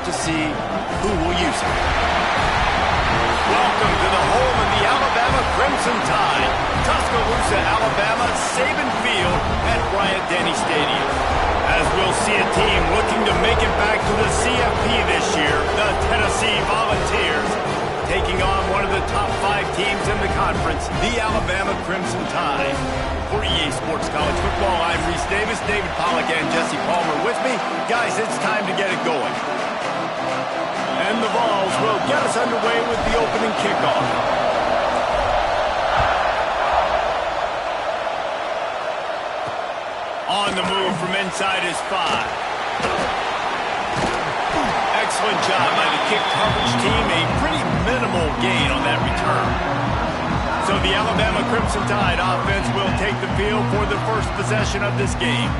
about to see who will use it. Welcome to the home of the Alabama Crimson Tide. Tuscaloosa, Alabama, Saban Field at Bryant-Denny Stadium. As we'll see a team looking to make it back to the CFP this year, the Tennessee Volunteers, taking on one of the top 5 teams in the conference, the Alabama Crimson Tide. For EA Sports College Football, I'm Reese Davis, David Pollack, and Jesse Palmer with me. Guys, it's time to get it going. And the Vols will get us underway with the opening kickoff. On the move from inside is 5. Excellent job by the kick coverage team. A pretty minimal gain on that return. So the Alabama Crimson Tide offense will take the field for the first possession of this game.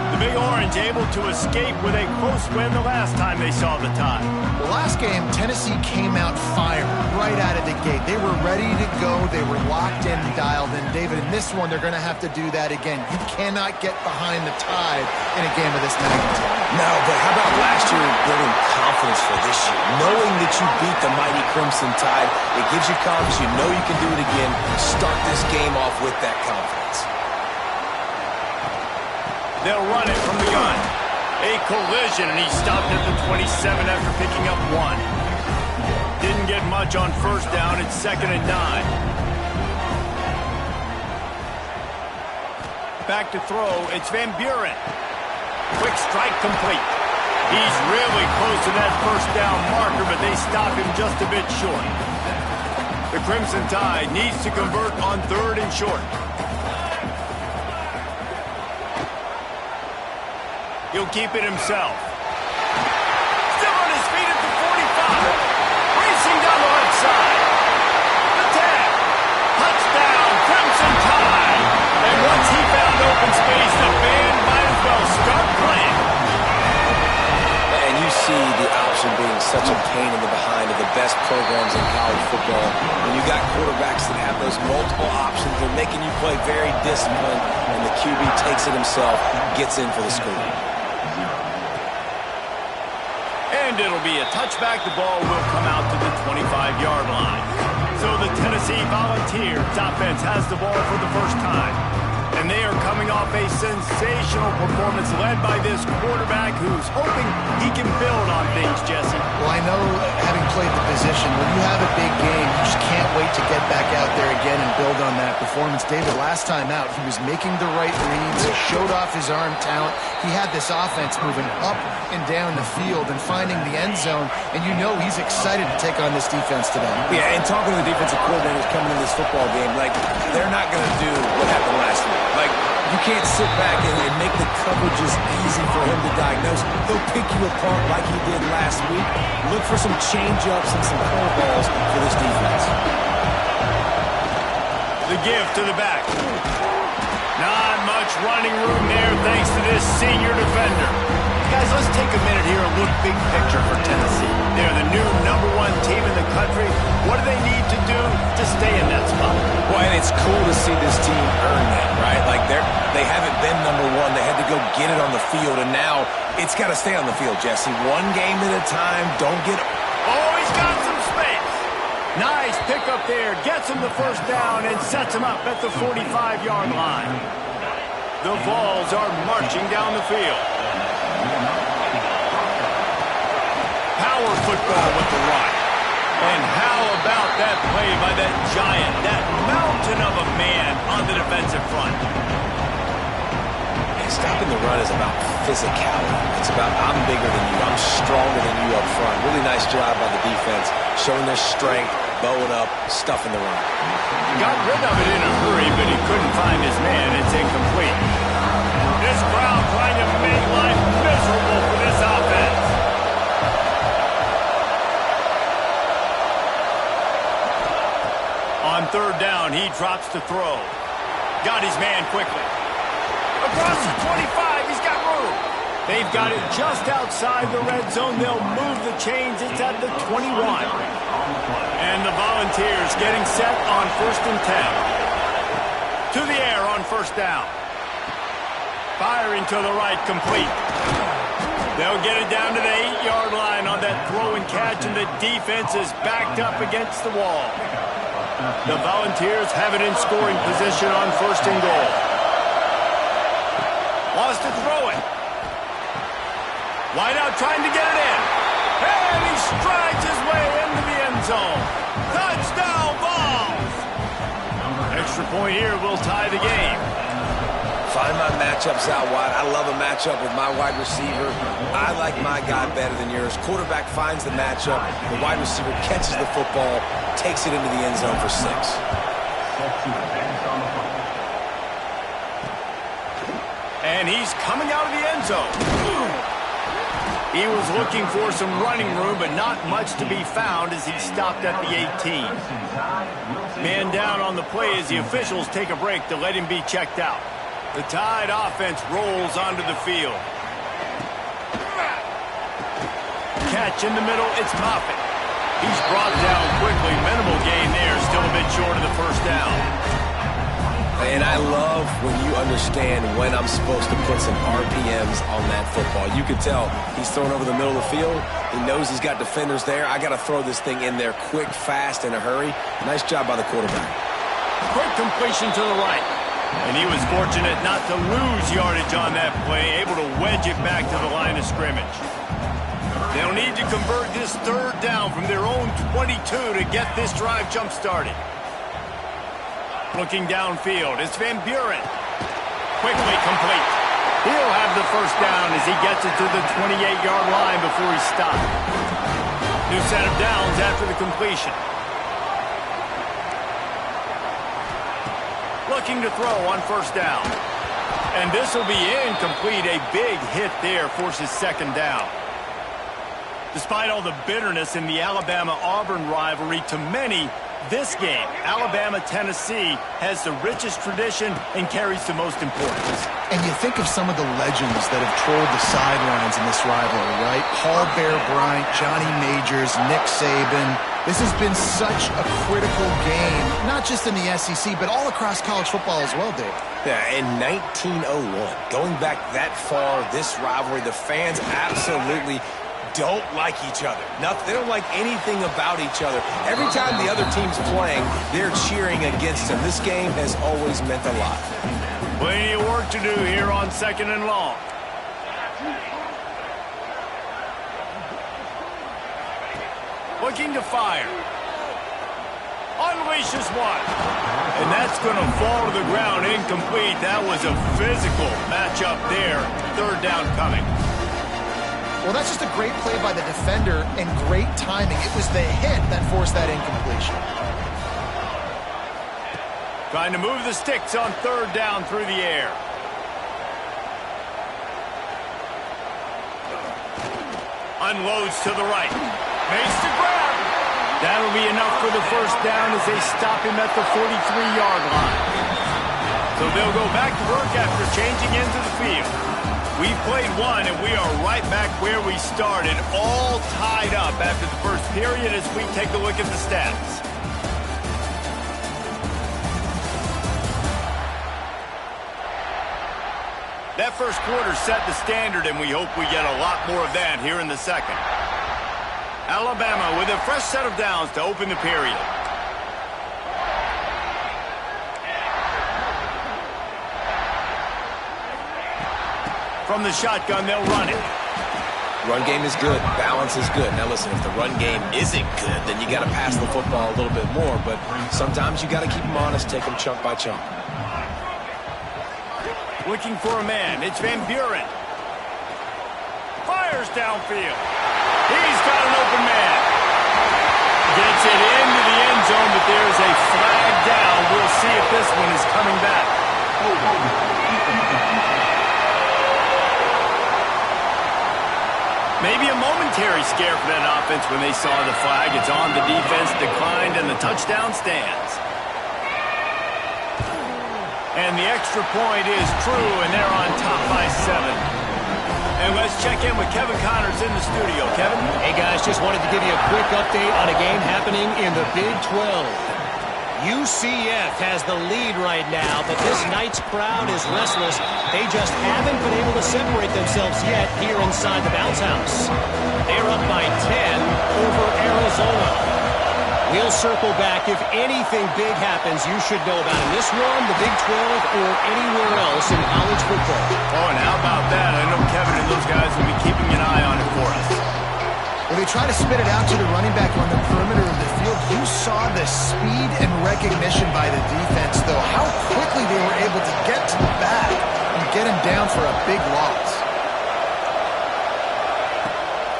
The Big Orange able to escape with a close win the last time they saw the Tide. The last game, Tennessee came out firing right out of the gate. They were ready to go. They were locked in and dialed in. David, in this one, they're going to have to do that again. You cannot get behind the Tide in a game of this magnitude. No, but how about last year building confidence for this year? Knowing that you beat the mighty Crimson Tide, it gives you confidence. You know you can do it again. Start this game off with that confidence. They'll run it from the gun. A collision, and he stopped at the 27 after picking up 1. Didn't get much on first down. It's 2nd and 9. Back to throw. It's Van Buren. Quick strike complete. He's really close to that first down marker, but they stop him just a bit short. The Crimson Tide needs to convert on 3rd and short. He'll keep it himself. Still on his feet at the 45. Racing down the left side. The 10. Touchdown, Crimson Tide. And once he found open space, the band might as well start playing. And you see the option being such a pain in the behind of the best programs in college football. When you got quarterbacks that have those multiple options, they're making you play very disciplined, and the QB takes it himself, gets in for the score. And it'll be a touchback. The ball will come out to the 25-yard line. So the Tennessee Volunteers offense has the ball for the first time. And they are coming off a sensational performance led by this quarterback who's hoping he can build on things, Jesse. Well, I know, having played the position, when you have a big game, you just can't wait to get back out there again and build on that performance. David, last time out, he was making the right reads, showed off his arm talent. He had this offense moving up and down the field and finding the end zone, and you know he's excited to take on this defense today. Yeah, and talking to the defensive coordinators coming in this football game, like, they're not going to do what happened last week. Like, you can't sit back and make the coverages easy for him to diagnose. He'll pick you apart like he did last week. Look for some change-ups and some curveballs for this defense. The give to the back. Not much running room there thanks to this senior defender. Guys, let's take a minute here and look big picture for Tennessee. They're the new #1 team in the country. What do they need to do to stay in that spot? Well, and it's cool to see this team earn that, right? Like, they haven't been #1. They had to go get it on the field, and now it's got to stay on the field, Jesse. One game at a time. Don't get... Oh, he's got some space. Nice pickup there. Gets him the first down and sets him up at the 45-yard line. The Vols are marching down the field. Power football with the run. And how about that play by that giant, that mountain of a man on the defensive front? Stopping the run is about physicality. It's about, I'm bigger than you, I'm stronger than you up front. Really nice job by the defense, showing their strength, bowing up, stuffing the run. Got rid of it in a hurry, but he couldn't find his man. It's incomplete. This crowd trying to make life miserable for this offense. On 3rd down, he drops to throw. Got his man quickly. Across the 25, he's got room. They've got it just outside the red zone. They'll move the chains. It's at the 21. And the Volunteers getting set on 1st and 10. To the air on 1st down. Firing to the right, complete. They'll get it down to the 8-yard line on catch, and the defense is backed up against the wall. The Volunteers have it in scoring position on 1st and goal. Wants to throw it. Wide out trying to get it in. And he strides his way into the end zone. Touchdown, Vols! Extra point here will tie the game. Find my matchups out wide. I love a matchup with my wide receiver. I like my guy better than yours. Quarterback finds the matchup. The wide receiver catches the football, takes it into the end zone for 6. And he's coming out of the end zone. He was looking for some running room, but not much to be found as he stopped at the 18. Man down on the play as the officials take a break to let him be checked out. The Tide offense rolls onto the field. Catch in the middle, it's Moffitt. He's brought down quickly. Minimal gain there, still a bit short of the 1st down. And I love when you understand when I'm supposed to put some RPMs on that football. You can tell he's thrown over the middle of the field. He knows he's got defenders there. I got to throw this thing in there quick, fast, in a hurry. Nice job by the quarterback. Quick completion to the right. And he was fortunate not to lose yardage on that play, able to wedge it back to the line of scrimmage. They'll need to convert this 3rd down from their own 22 to get this drive jump-started. Looking downfield, it's Van Buren. Quickly complete. He'll have the 1st down as he gets it to the 28-yard line before he's stopped. New set of downs after the completion. Looking to throw on 1st down. And this will be incomplete. A big hit there forces 2nd down. Despite all the bitterness in the Alabama-Auburn rivalry, to many, this game, Alabama-Tennessee, has the richest tradition and carries the most importance. And you think of some of the legends that have trolled the sidelines in this rivalry, right? Paul Bear Bryant, Johnny Majors, Nick Saban. This has been such a critical game, not just in the SEC, but all across college football as well, Dave. Yeah, in 1901, going back that far, this rivalry, the fans absolutely don't like each other. They don't like anything about each other. Every time the other team's playing, they're cheering against them. This game has always meant a lot. Plenty of work to do here on 2nd and long. Looking to fire. Unleashes one. And that's going to fall to the ground incomplete. That was a physical matchup there. 3rd down coming. Well, that's just a great play by the defender and great timing. It was the hit that forced that incompletion. Trying to move the sticks on 3rd down through the air. Unloads to the right. Makes the grab. That'll be enough for the 1st down as they stop him at the 43-yard line. So they'll go back to work after changing into the field. We've played one, and we are right back where we started, all tied up after the 1st period as we take a look at the stats. That 1st quarter set the standard, and we hope we get a lot more of that here in the 2nd. Alabama with a fresh set of downs to open the period. From the shotgun, they'll run it. Run game is good. Balance is good. Now listen, if the run game isn't good, then you got to pass the football a little bit more. But sometimes you got to keep them honest, take them chunk by chunk. Looking for a man. It's Van Buren. Fires downfield. He's got an open man. Gets it into the end zone, but there's a flag down. We'll see if this one is coming back. Maybe a momentary scare for that offense when they saw the flag. It's on, the defense declined, and the touchdown stands. And the extra point is true, and they're on top by 7. And let's check in with Kevin Connors in the studio. Kevin? Hey, guys, just wanted to give you a quick update on a game happening in the Big 12. UCF has the lead right now, but this night's crowd is restless. They just haven't been able to separate themselves yet here inside the bounce house. They're up by 10 over We'll circle back. If anything big happens, you should know about in this one, the Big 12, or anywhere else in college football. Oh, and how about that? I know Kevin and those guys will be keeping an eye on it for us. Well, they try to spit it out to the running back on the perimeter of the field. You saw the speed and recognition by the defense, though. How quickly they were able to get to the back and get him down for a big loss.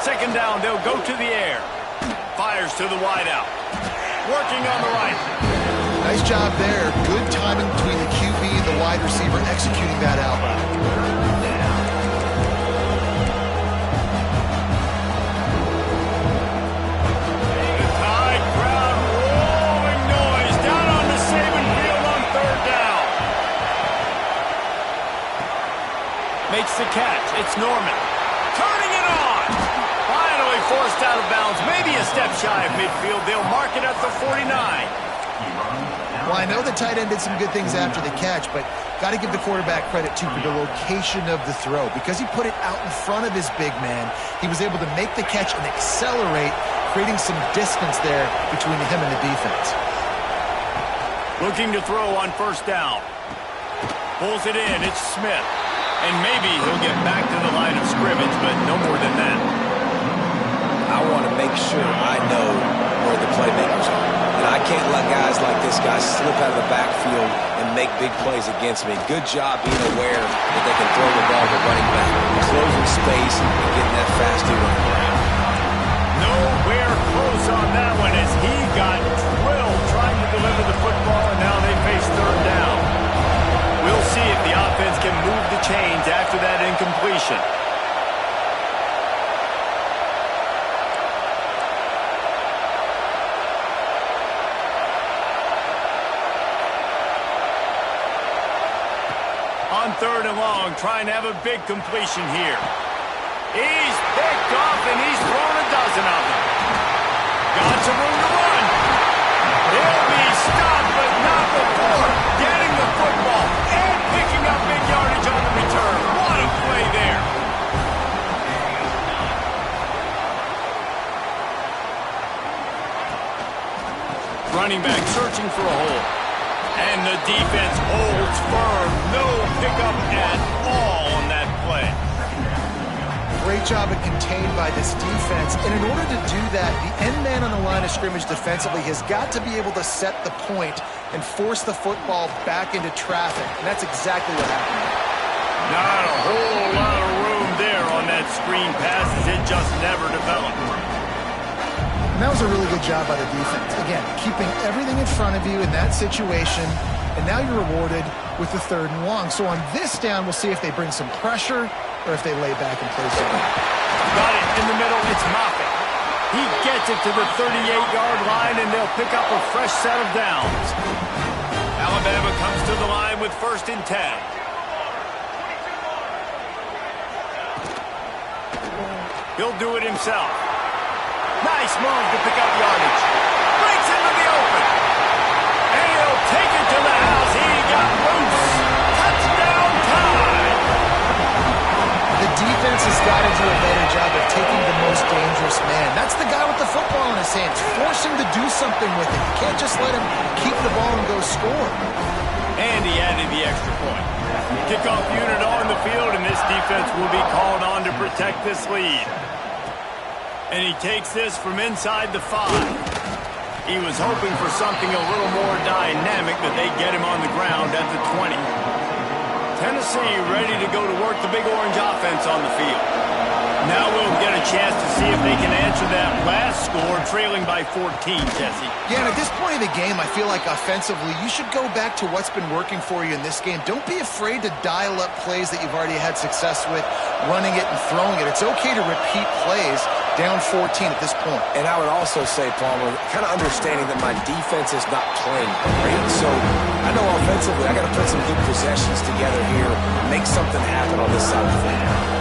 Second down, they'll go to the air. Fires to the wideout. Working on the right. Nice job there. Good timing between the QB and the wide receiver executing that out. The Tide crowd roaring noise down on the Saban field on third down. Makes the catch. It's Norman. Turning it on. Finally forced out of bounds. Maybe a step shy of midfield. They'll mark it at the 49. Well, I know the tight end did some good things after the catch, but got to give the quarterback credit, too, for the location of the throw. Because he put it out in front of his big man, he was able to make the catch and accelerate, creating some distance there between him and the defense. Looking to throw on first down. Pulls it in. It's Smith. And maybe he'll get back to the line of scrimmage, but no more than that. I want to make sure I know where the playmakers are. And I can't let guys like this guy slip out of the backfield and make big plays against me. Good job being aware that they can throw the ball to running back, closing space and getting that fast dude on the ground. Nowhere close on that one as he got drilled trying to deliver the football, and now they face third down. We'll see if the offense can move the chains after that incompletion. On third and long, trying to have a big completion here. He's picked off and he's thrown a dozen of them. Got some room to run. He'll be stopped, but not before getting the football and picking up big yardage on the return. What a play there. Running back searching for a hole. And the defense holds firm. No pickup at all on that play. Great job of contained by this defense. And in order to do that, the end man on the line of scrimmage defensively has got to be able to set the point and force the football back into traffic. And that's exactly what happened. Not a whole lot of room there on that screen pass as it just never developed. And that was a really good job by the defense. Again, keeping everything in front of you in that situation, and now you're rewarded with the third and long. So on this down, we'll see if they bring some pressure or if they lay back and play something. Got it in the middle. It's Moffitt. He gets it to the 38-yard line, and they'll pick up a fresh set of downs. Alabama comes to the line with 1st and 10. He'll do it himself. Nice move to pick up yardage. Breaks into the open. And he'll take it to the house. He got loose. Touchdown Tide. The defense has got to do a better job of taking the most dangerous man. That's the guy with the football in his hands. Force him to do something with it. You can't just let him keep the ball and go score. And he added the extra point. Kickoff unit on the field, and this defense will be called on to protect this lead. And he takes this from inside the 5. He was hoping for something a little more dynamic, but they get him on the ground at the 20. Tennessee ready to go to work the Big Orange offense on the field. Now we'll get a chance to see if they can answer that last score, trailing by 14, Jesse. Yeah, and at this point of the game, I feel like offensively, you should go back to what's been working for you in this game. Don't be afraid to dial up plays that you've already had success with, running it and throwing it. It's okay to repeat plays down 14 at this point. And I would also say, Palmer, kind of understanding that my defense is not playing great. So I know offensively I got to put some good possessions together here, make something happen on this side of the field.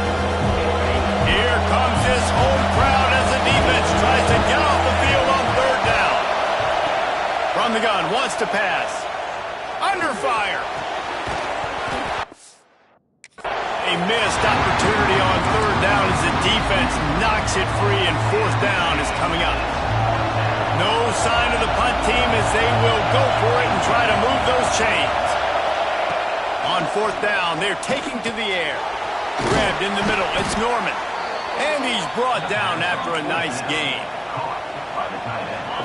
Here comes this home crowd as the defense tries to get off the field on third down. From the gun, wants to pass. Under fire. A missed opportunity on third down as the defense knocks it free, and fourth down is coming up. No sign of the punt team as they will go for it and try to move those chains. On fourth down, they're taking to the air. Grabbed in the middle, it's Norman. And he's brought down after a nice gain.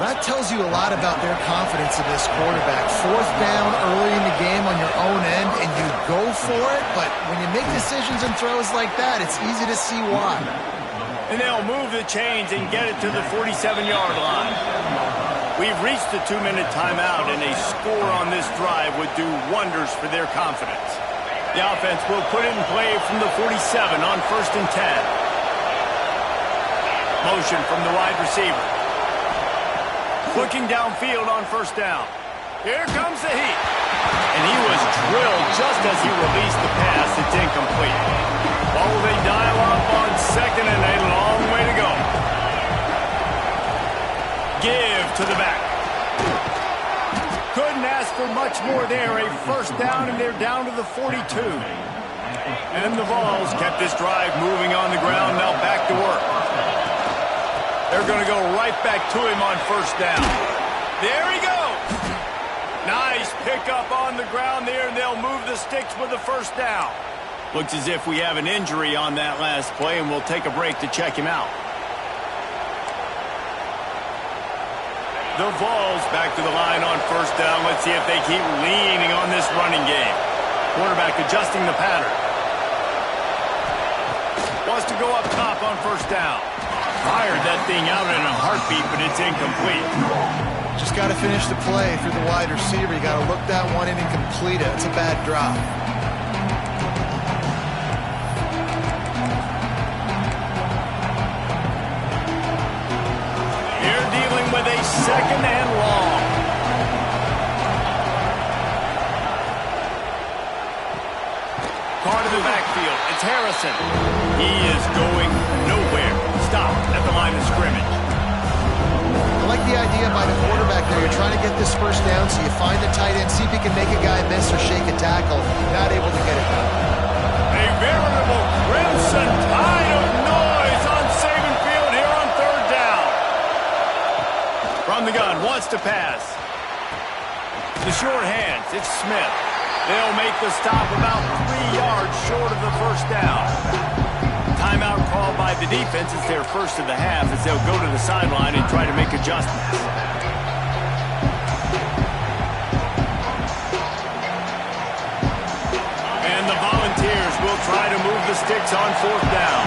That tells you a lot about their confidence in this quarterback. Fourth down early in the game on your own end, and you go for it, but when you make decisions and throws like that, it's easy to see why. And they'll move the chains and get it to the 47-yard line. We've reached the 2-minute timeout, and a score on this drive would do wonders for their confidence. The offense will put it in play from the 47 on 1st and 10. Motion from the wide receiver. Looking downfield on 1st down. Here comes the heat. And he was drilled just as he released the pass. It's incomplete. Oh, they dial up on 2nd and a long way to go. Give to the back. Couldn't ask for much more there. A 1st down, and they're down to the 42. And the Vols kept this drive moving on the ground. Now back to work. They're going to go right back to him on 1st down. There he goes. Nice pickup on the ground there, and they'll move the sticks with the 1st down. Looks as if we have an injury on that last play, and we'll take a break to check him out. The Vols back to the line on 1st down. Let's see if they keep leaning on this running game. Quarterback adjusting the pattern. Wants to go up top on 1st down. Fired that thing out in a heartbeat, but it's incomplete. Just got to finish the play through the wide receiver. You got to look that one in and complete it. It's a bad drop. You're dealing with a 2nd and long. Card in the backfield. It's Harrison. He is going nowhere. Stop at the line of scrimmage. I like the idea by the quarterback there. You're trying to get this 1st down, so you find the tight end, see if he can make a guy miss or shake a tackle. Not able to get it done. A veritable crimson tide of noise on Saban Field here on 3rd down. From the gun, wants to pass. The short hands, it's Smith. They'll make the stop about 3 yards short of the 1st down. Timeout called by the defense. It's their first of the half as they'll go to the sideline and try to make adjustments. And the Volunteers will try to move the sticks on 4th down.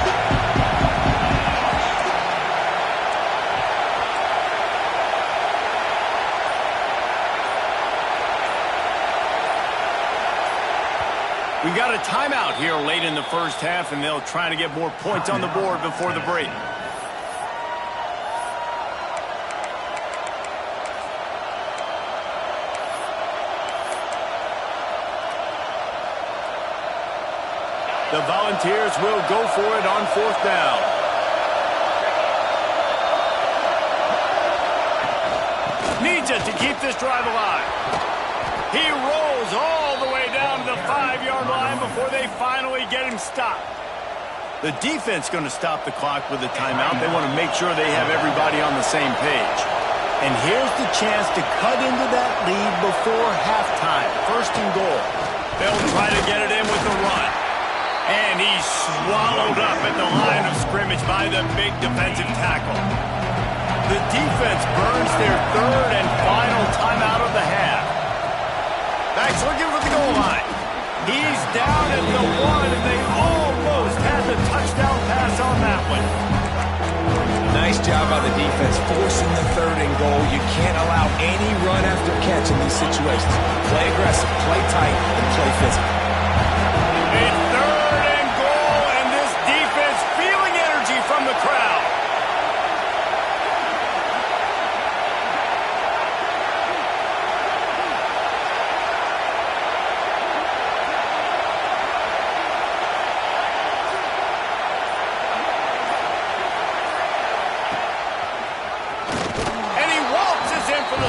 We got a timeout here late in the 1st half, and they'll try to get more points on the board before the break. The Volunteers will go for it on 4th down. Needs it to keep this drive alive. He rolls all the way down to the 5-yard line before they finally get him stopped. The defense going to stop the clock with a timeout. They want to make sure they have everybody on the same page. And here's the chance to cut into that lead before halftime. 1st and goal. They'll try to get it in with the run. And he's swallowed up at the line of scrimmage by the big defensive tackle. The defense burns their 3rd and final timeout of the half. Back's looking for the goal line. He's down at the 1, and they almost had the touchdown pass on that one. Nice job by the defense forcing the 3rd and goal. You can't allow any run after catch in these situations. Play aggressive, play tight, and play physical. It's 3rd and goal, and this defense feeling energy from the crowd.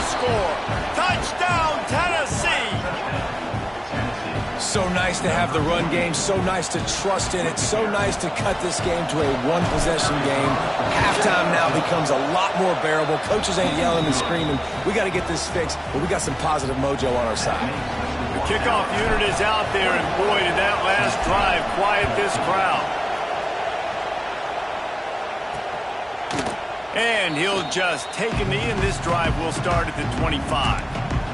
Score. Touchdown, Tennessee! So nice to have the run game, so nice to trust in it, so nice to cut this game to a 1-possession game. Halftime now, the becomes a lot more bearable. Coaches ain't yelling and screaming. We got to get this fixed, but we got some positive mojo on our side. The kickoff unit is out there, and boy, did that last drive quiet this crowd. And he'll just take a knee, and this drive will start at the 25.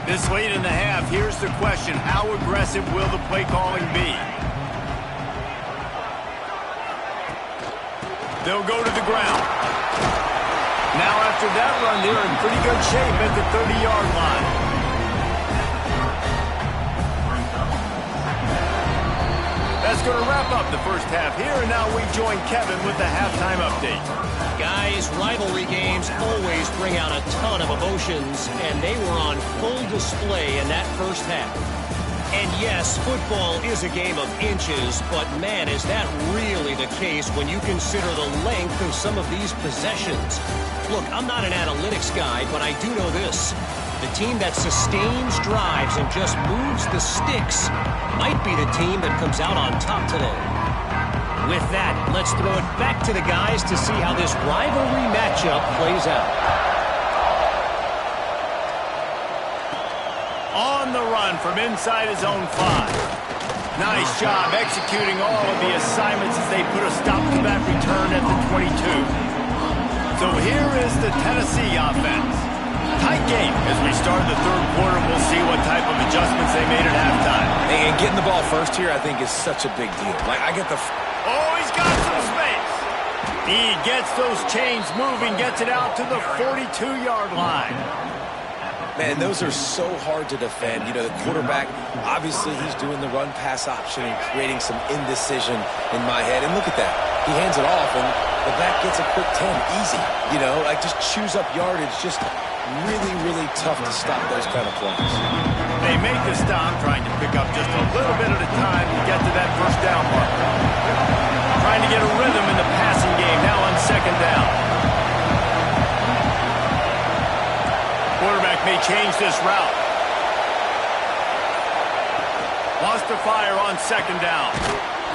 This late in the half, here's the question: how aggressive will the play calling be? They'll go to the ground. Now after that run, they're in pretty good shape at the 30-yard line. That's going to wrap up the first half here, and now we join Kevin with the halftime update. Guys, rivalry games always bring out a ton of emotions, and they were on full display in that first half. And yes, football is a game of inches, but man, is that really the case when you consider the length of some of these possessions. Look, I'm not an analytics guy, but I do know this. The team that sustains drives and just moves the sticks might be the team that comes out on top today. With that, let's throw it back to the guys to see how this rivalry matchup plays out. On the run from inside his own 5. Nice job executing all of the assignments as they put a stop to that return at the 22. So here is the Tennessee offense. Tight game as we start the third quarter. We'll see what type of adjustments they made at halftime. And getting the ball first here, I think, is such a big deal. Like, I get the... Oh, he's got some space. He gets those chains moving, gets it out to the 42-yard line. Man, those are so hard to defend. You know, the quarterback, obviously he's doing the run-pass option and creating some indecision in my head. And look at that. He hands it off, and the back gets a quick 10. Easy. You know, like just chews up yardage. Just really, really tough to stop those kind of plays. They make the stop, trying to pick up just a little bit at a time to get to that first down mark. Trying to get a rhythm in the passing game now on second down. Quarterback may change this route. Wants to fire on second down.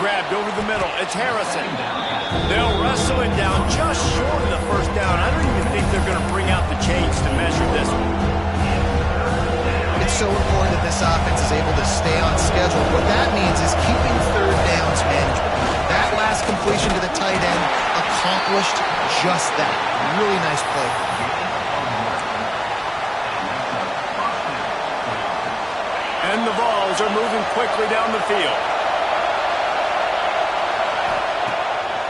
Grabbed over the middle. It's Harrison. They'll wrestle it down just short of the first down. I don't even think they're going to bring out the chains to measure this one. It's so important that this offense is able to stay on schedule. What that means is keeping third downs manageable. That last completion to the tight end accomplished just that. Really nice play. And the Vols are moving quickly down the field.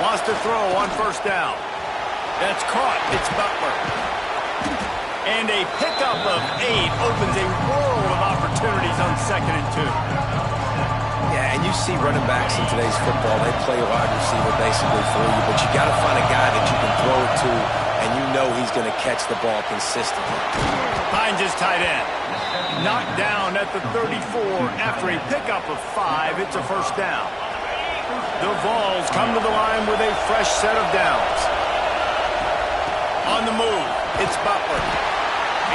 Wants to throw on first down. That's caught. It's Butler. And a pickup of 8 opens a world of opportunities on 2nd and 2. Yeah, and you see running backs in today's football, they play wide receiver basically for you, but you got to find a guy that you can throw it to, and you know he's going to catch the ball consistently. Finds his tight end. Knocked down at the 34 after a pickup of 5. It's a first down. The Vols come to the line with a fresh set of downs. On the move, it's Butler.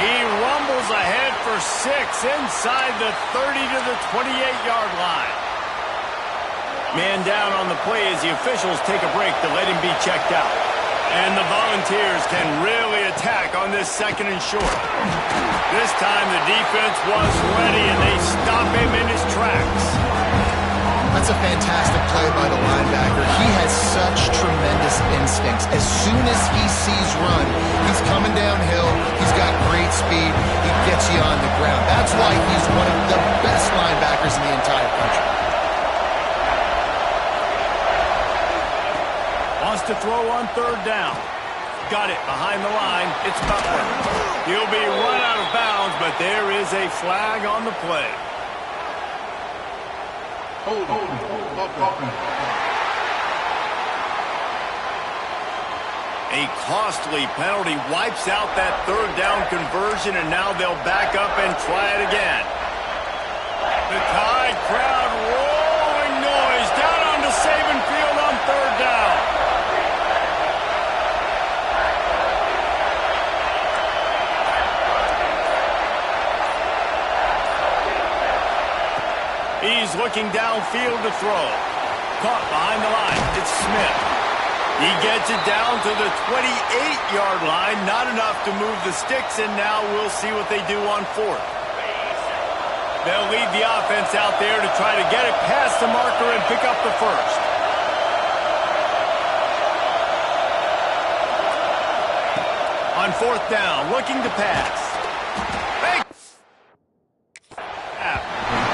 He rumbles ahead for 6 inside the 30 to the 28-yard line. Man down on the play as the officials take a break to let him be checked out. And the Volunteers can really attack on this 2nd and short. This time the defense was ready and they stop him in his tracks. That's a fantastic play by the linebacker. He has such tremendous instincts. As soon as he sees run, he's coming downhill. He's got great speed. He gets you on the ground. That's why he's one of the best linebackers in the entire country. Wants to throw on third down. Got it behind the line. It's Butler. He'll be run out of bounds, but there is a flag on the play. A costly penalty wipes out that third down conversion, and now they'll back up and try it again. The Tide crowd rolling noise down onto Saban Field on third down. He's looking downfield to throw. Caught behind the line. It's Smith. He gets it down to the 28-yard line. Not enough to move the sticks, and now we'll see what they do on fourth. They'll lead the offense out there to try to get it past the marker and pick up the first. On fourth down, looking to pass.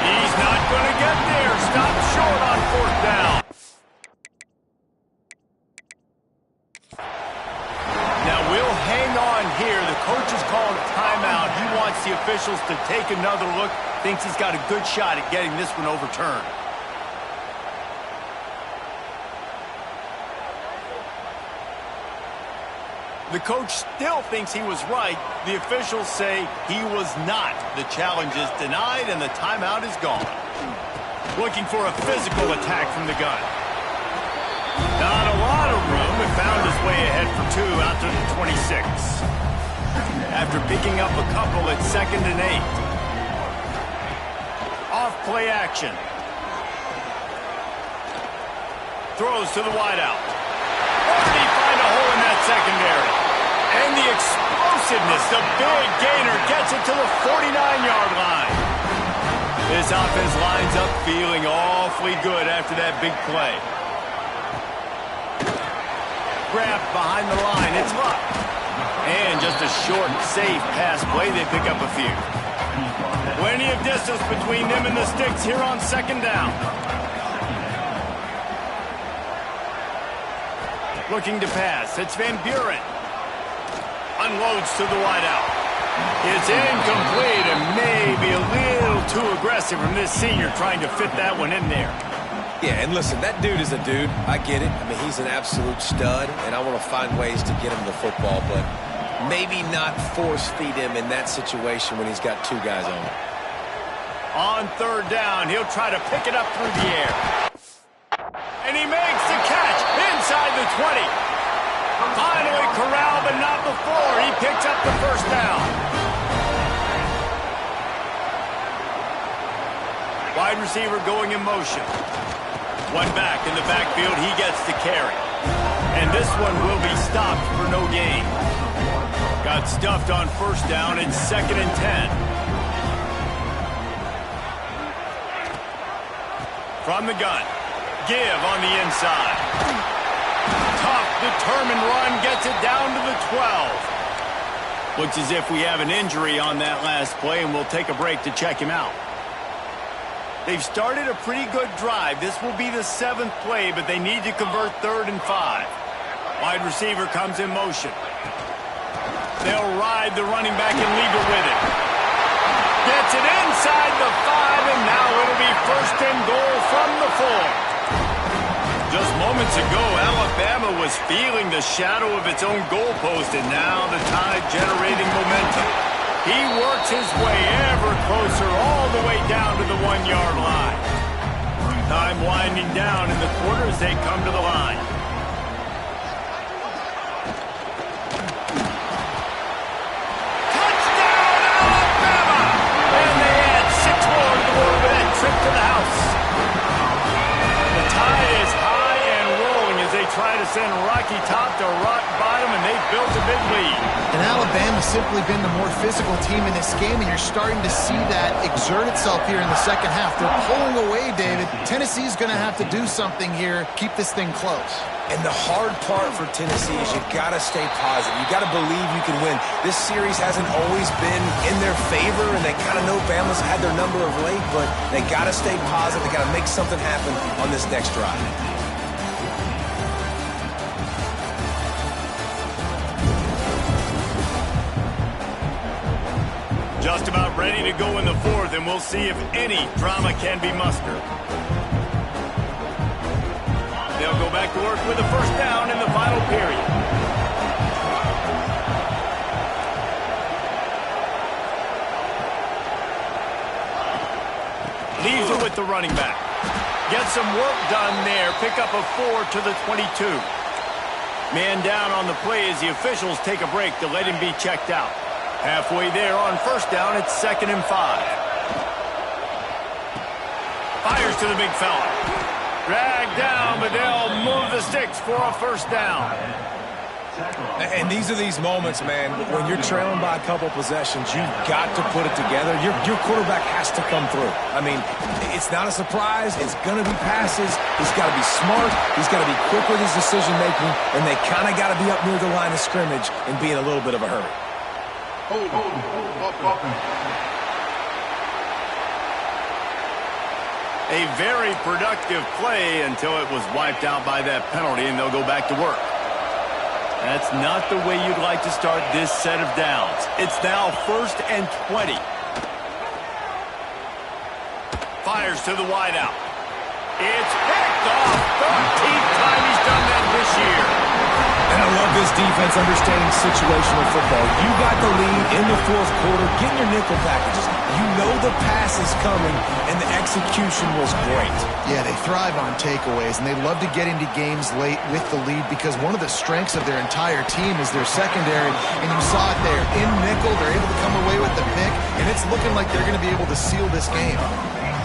He's not going to get there. Stop short on fourth down. Now we'll hang on here. The coach is calling a timeout. He wants the officials to take another look. Thinks he's got a good shot at getting this one overturned. The coach still thinks he was right. The officials say he was not. The challenge is denied, and the timeout is gone. Looking for a physical attack from the gun. Not a lot of room. It found his way ahead for two out to the 26. After picking up a couple at 2nd and 8. Off play action. Throws to the wideout. Or did he find a hole in that secondary? And the explosiveness, the big gainer gets it to the 49-yard line. This offense lines up feeling awfully good after that big play. Grabbed behind the line, it's Luck. And just a short, safe pass play, they pick up a few. Plenty of distance between them and the sticks here on 2nd down. Looking to pass, it's Van Buren. Unloads to the wideout. It's incomplete and maybe a little too aggressive from this senior trying to fit that one in there. Yeah, and listen, that dude is a dude. I get it. I mean, he's an absolute stud, and I want to find ways to get him the football, but maybe not force feed him in that situation when he's got two guys on him. On 3rd down, he'll try to pick it up through the air. And he makes the catch inside the 20. Finally corralled, but not before. He picks up the 1st down. Wide receiver going in motion. One back in the backfield. He gets the carry. And this one will be stopped for no gain. Got stuffed on 1st down. It's 2nd and 10. From the gun. Give on the inside. Tough, determined run gets it down to the 12. Looks as if we have an injury on that last play, and we'll take a break to check him out. They've started a pretty good drive. This will be the 7th play, but they need to convert 3rd and 5. Wide receiver comes in motion. They'll ride the running back and leave it with it. Gets it inside the 5, and now it'll be 1st and goal from the 4. Just moments ago, Alabama was feeling the shadow of its own goalpost, and now the Tide generating momentum. He works his way ever closer all the way down to the 1-yard line. Time winding down in the quarter as they come to the line. Touchdown, Alabama! And they add 6 more to the board with that trip to the house. The Tide is high and rolling as they try to send Rocky Top to rock bottom, and they've built a big lead. And Alabama's simply been the more physical team in this game, and you're starting to see that exert itself here in the 2nd half. They're pulling away, David. Tennessee's going to have to do something here, keep this thing close. And the hard part for Tennessee is you got to stay positive. You got to believe you can win. This series hasn't always been in their favor, and they kind of know Bama's had their number of late, but they got to stay positive. They got to make something happen on this next drive. Just about ready to go in the 4th, and we'll see if any drama can be mustered. They'll go back to work with a 1st down in the final period. Leaves it with the running back. Gets some work done there. Pick up a 4 to the 22. Man down on the play as the officials take a break to let him be checked out. Halfway there on 1st down, it's 2nd and 5. Fires to the big fella. Dragged down, but they'll move the the sticks for a first down. And these are these moments, man, when you're trailing by a couple possessions, you've got to put it together. Your quarterback has to come through. I mean, it's not a surprise. It's going to be passes. He's got to be smart. He's got to be quick with his decision-making, and they kind of got to be up near the line of scrimmage and be in a little bit of a hurry. A very productive play until it was wiped out by that penalty, and they'll go back to work. That's not the way you'd like to start this set of downs. It's now 1st and 20. Fires to the wideout. It's picked off. 13th time he's done that this year. And I love this defense understanding situational football. You got the lead in the 4th quarter, getting your nickel packages. You know the pass is coming, and the execution was great. Yeah, they thrive on takeaways, and they love to get into games late with the lead because one of the strengths of their entire team is their secondary, and you saw it there. In nickel, they're able to come away with the pick, and it's looking like they're going to be able to seal this game.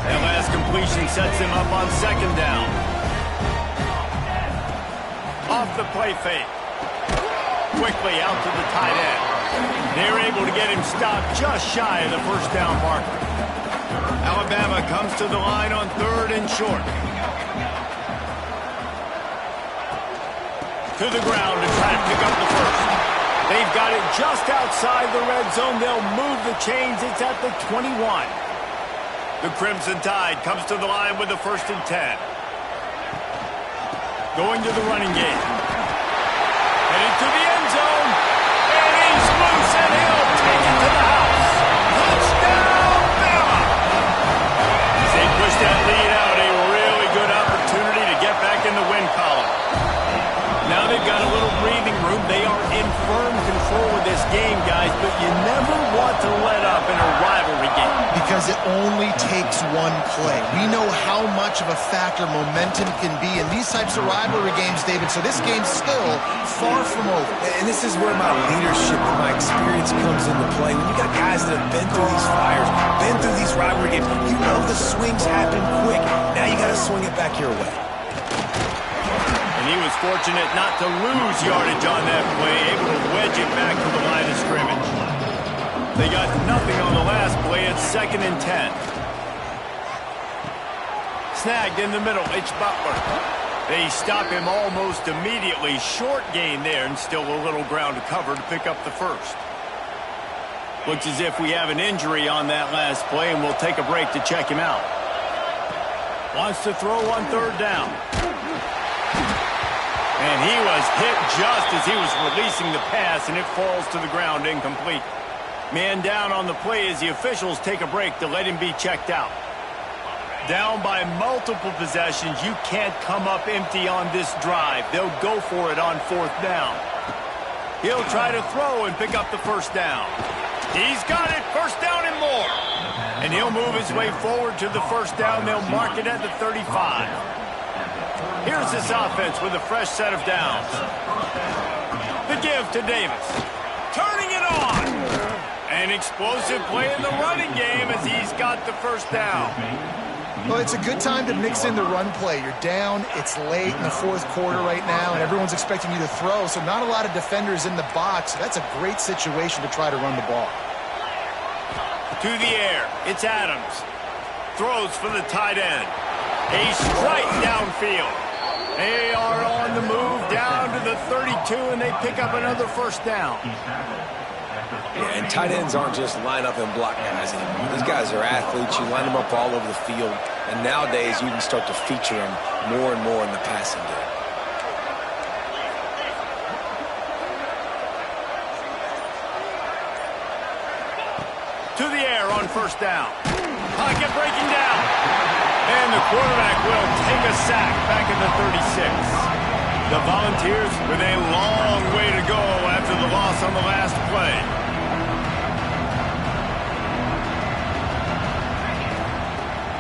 That last completion sets him up on 2nd down. Off the play fake. Quickly out to the tight end. They're able to get him stopped just shy of the first down marker. Alabama comes to the line on 3rd and short. To the ground to try to pick up the first. They've got it just outside the red zone. They'll move the chains. It's at the 21. The Crimson Tide comes to the line with the 1st and 10. Going to the running game. Headed to the end zone. And he's loose, and he'll take it to the house. Touchdown, Bama! As they push that lead out, a really good opportunity to get back in the win column. Now they've got a little breathing room. They are in firm control of this game, guys, but you never want to let up in a rivalry game. Because it only takes one play. We know how much of a factor momentum can be in these types of rivalry games, David, so this game's still far from over. And this is where my leadership and my experience comes into play. When you got guys that have been through these fires, been through these rivalry games, you know the swings happen quick. Now you got to swing it back your way. And he was fortunate not to lose yardage on that play, able to wedge it back to the line of scrimmage. They got nothing on the last play. It's 2nd and 10. Snagged in the middle. H. Butler. They stop him almost immediately. Short gain there, and still a little ground to cover to pick up the first. Looks as if we have an injury on that last play, and we'll take a break to check him out. Wants to throw on 3rd down. And he was hit just as he was releasing the pass, and it falls to the ground incomplete. Man down on the play as the officials take a break to let him be checked out. Down by multiple possessions, you can't come up empty on this drive. They'll go for it on 4th down. He'll try to throw and pick up the first down. He's got it, 1st down and more. And he'll move his way forward to the first down. They'll mark it at the 35. Here's this offense with a fresh set of downs. The give to Davis. Turning it on. An explosive play in the running game as he's got the first down. Well, it's a good time to mix in the run play. You're down, it's late in the 4th quarter right now, and everyone's expecting you to throw, so not a lot of defenders in the box. That's a great situation to try to run the ball. To the air, it's Adams. Throws for the tight end. A strike downfield. They are on the move down to the 32, and they pick up another first down. Yeah, and tight ends aren't just line up and block guys anymore. These guys are athletes. You line them up all over the field. And nowadays, you can start to feature them more and more in the passing game. To the air on 1st down. Pocket breaking down. And the quarterback will take a sack back at the 36. The Volunteers with a long way to go after the loss on the last play.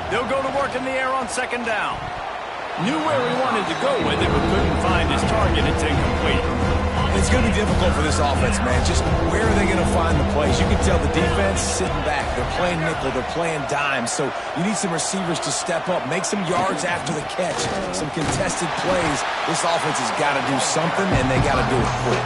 They'll go to work in the air on 2nd down. Knew where he wanted to go with it, but couldn't find his target. It's incomplete. It's going to be difficult for this offense, man. Just where are they going to find the plays? You can tell the defense sitting back. They're playing nickel. They're playing dime. So you need some receivers to step up, make some yards after the catch, some contested plays. This offense has got to do something, and they got to do it quick.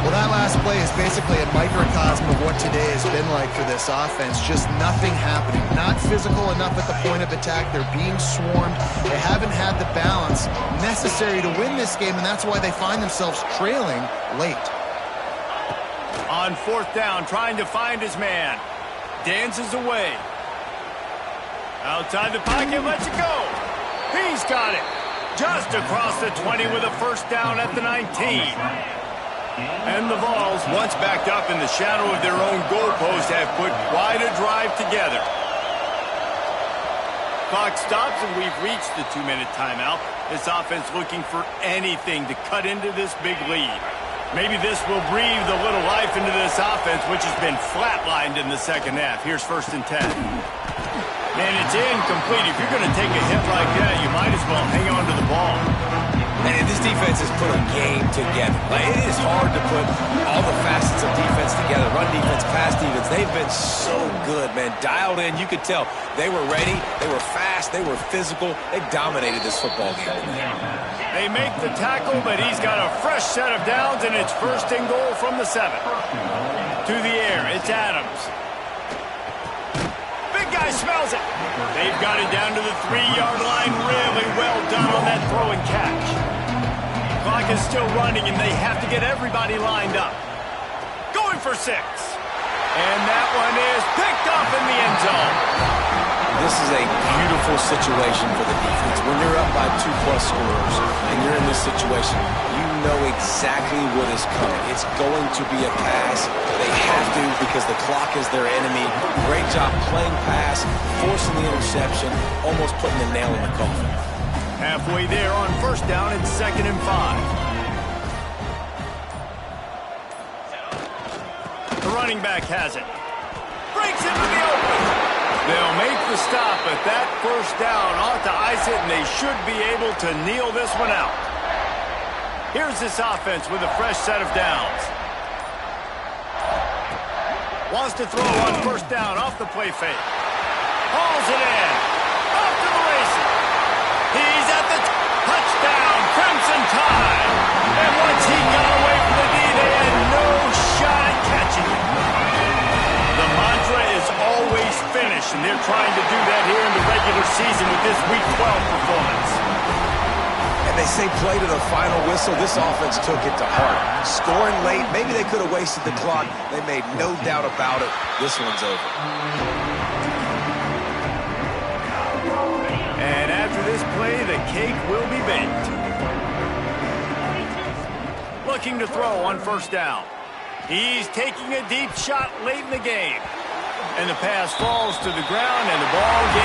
Well, that last play is basically a microcosm of what today has been like for this offense. Just nothing happening. Not physical enough at the point of attack. They're being swarmed. They haven't had the balance necessary to win this game, and that's why they find themselves trailing late. On fourth down, trying to find his man. Dances away. Outside the pocket, lets it go. He's got it. Just across the 20 with a first down at the 19. And the Vols, once backed up in the shadow of their own goalpost, have put quite a drive together. Clock stops, and we've reached the 2-minute timeout. This offense looking for anything to cut into this big lead. Maybe this will breathe a little life into this offense, which has been flatlined in the second half. Here's 1st and 10. And it's incomplete. If you're going to take a hit like that, you might as well hang on to the ball. And this defense has put a game together. Like, it is hard to put all the facets of defense together. Run defense, pass defense. They've been so good, man. Dialed in. You could tell they were ready. They were fast. They were physical. They dominated this football game. They make the tackle, but he's got a fresh set of downs, and it's 1st and goal from the 7. To the air, it's Adams. Big guy smells it. They've got it down to the 3-yard line. Really well done on that throw and catch. Clock is still running, and they have to get everybody lined up. Going for 6. And that one is picked off in the end zone. This is a beautiful situation for the defense. When you're up by 2+ scores and you're in this situation, you know exactly what is coming. It's going to be a pass. They have to because the clock is their enemy. Great job playing pass, forcing the interception, almost putting the nail in the coffin. Halfway there on 1st down, it's 2nd and 5. The running back has it. Breaks into the open. They'll make the stop, but that 1st down ought to ice it, and they should be able to kneel this one out. Here's this offense with a fresh set of downs. Wants to throw on 1st down off the play fake. Hauls it in. Off to the races. He's at the touchdown. Crimson Tide. And once he got away from the D, they had no shot at catching him. The mantra is always finish, and they're trying to do that here in the regular season with this Week 12 performance. And they say play to the final whistle. This offense took it to heart. Scoring late, maybe they could have wasted the clock. They made no doubt about it. This one's over. And after this play, the cake will be baked. Looking to throw on 1st down. He's taking a deep shot late in the game. And the pass falls to the ground, and the ball game